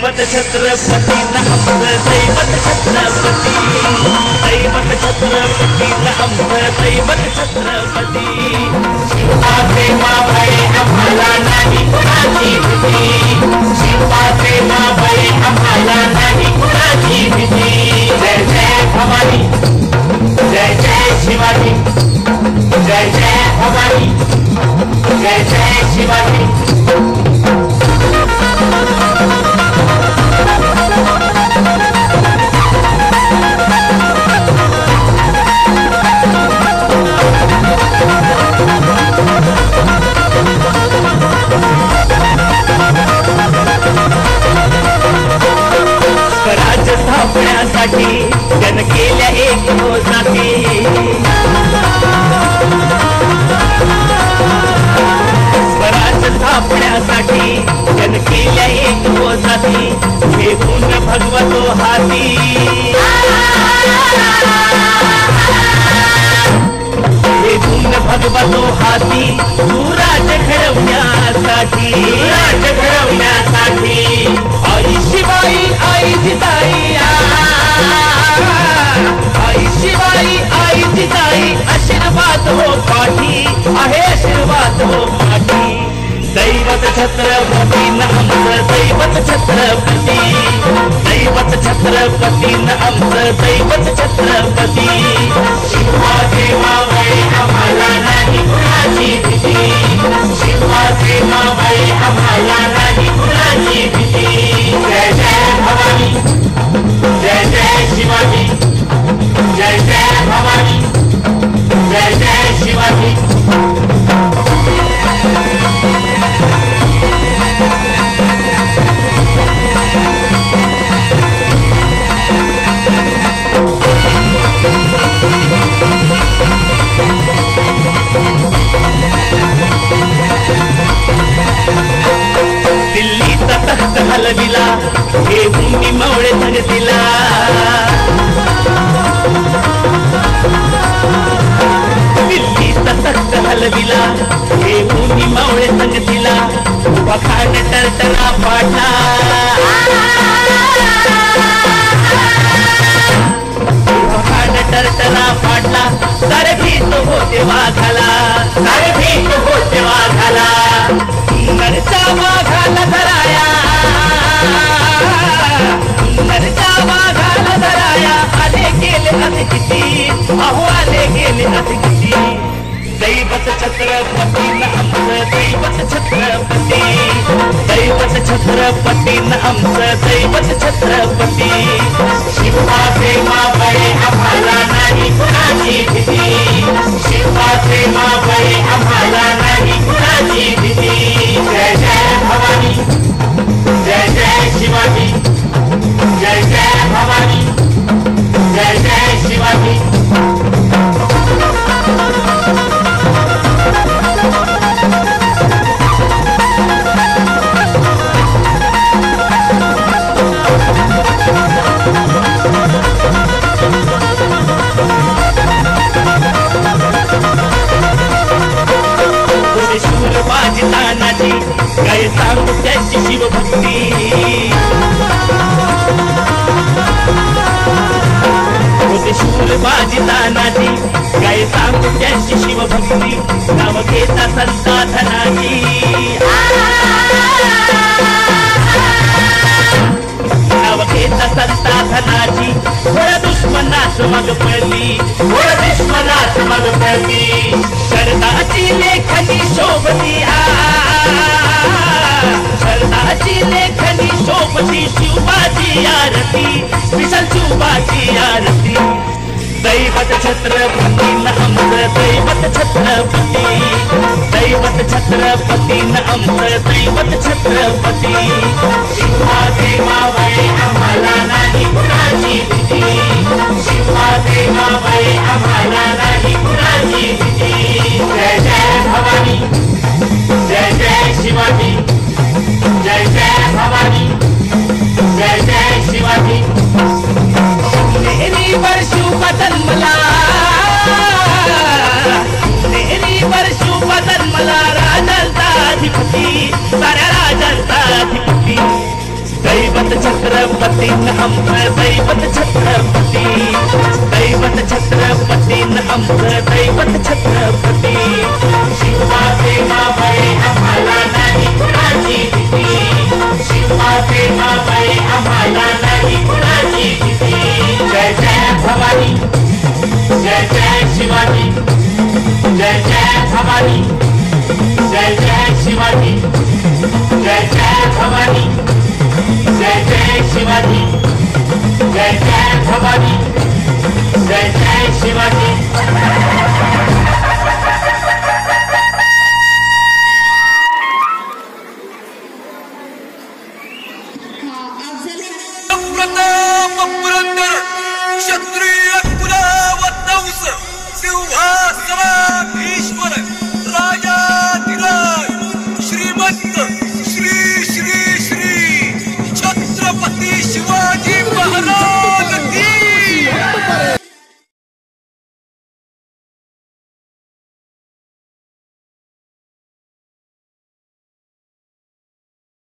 दैवत छत्रपती नामचं दैवत छत्रपती दैवत छत्रपती नामचं दैवत छत्रपती शिवाचे मावळे आम्हाला नाही कुणाची भीती शिवाचे मावळे आम्हाला नाही कुणाची भीती जय जय भवानी जय जय शिवाजी जय जय भवानी जय जय शिवाजी स्वराज्य स्थापण्यासाठी जन केल्या एक जाती स्वराज्य स्थापण्यासाठी जन केल्या एक जाती घेऊन भगवतो हाती घेऊन भगवतो हाती सुराज्य घडवण्यासाठी आई शिवाई आई जिजाई आई शिवाई आई जिजाई आशीर्वाद हो पाठी आहे आशीर्वाद हो पाठी दैवत छत्रपती नामचं दैवत छत्रपती दैवत छत्रपती नामचं दैवत छत्रपती शिवाचे मावळे आम्हाला नाही कुणाची भीती शिवाचे मावळे आम्हाला नाही कुणाची भीती जय जय भवानी जय जय शिवाजी जय जय भवानी जय जय शिवाजी दिल्लीचा तख्त हलविला घेऊन निमवळे धगतीला दिल्लीचा तख्त हलविला घेऊन निमवळे धगतीला वखाण टरटरा पाडला वखाण टरटरा पाडला सारे भीत होते वाघाला सारे भीत होते वाघाला नरचा वाघाला धराया नरचा वाघाला धराया आले गेले असे किती अहो आले गेले असे किती दैवत छत्रपती नामचं दैवत छत्रपती दैवत छत्रपती नामचं दैवत छत्रपती शिवाचे मावळे आम्हाला नाही कुणाची भीती शिवाचे मावळे आम्हाला नाही कुणाची भीती जय जय भवानी जय जय शिवाजी जय जय भवानी जय जय शिवाजी शूर बाजी तानाची काय सांगू त्याची शिवभक्ती शूर बाजी तानाची काय सांगू त्याची शिवभक्ती नाव घेता संता धनाची नाव घेता संता धनाची थोड्या दुश्मनाच मग पडली थोड्या दुश्मनाच मग पडली शरदाची लेखनी शोभती शरदाची लेखनी शोभती शिवबाची आरती विशाल शिवबाची आरती दैवत छत्रपती नामचं दैवत छत्रपती दैवत छत्रपती नामचं दैवत छत्रपती शिवाचे मावळे आम्हाला नाही कुणाची भीती शिवाचे मावळे आम्हाला नाही कुणाची भीती जय जय भवानी जय जय शिवाजी जय जय भवानी जय जय शिवाजी नेहरी वर्षू बदल मला नेहरी वर्षू बदल मला राजांचा अधिपती साऱ्या राजांचा अधिपती दैवत दैवत छत्रपती आमचं दैवत छत्रपती दैवत छत्रपती आमचं दैवत छत्रपती शिवा प्रेमामुळे आम्हाला नाही कुणाची भीती शिवा प्रेमामुळे आम्हाला नाही कुणाची भीती जय जय भवानी जय जय शिवाजी जय जय भवानी जय जय शिवाजी जय जय भवानी जय जय शिवाजी जय जय भवानी जय जय शिवाजी प्रताप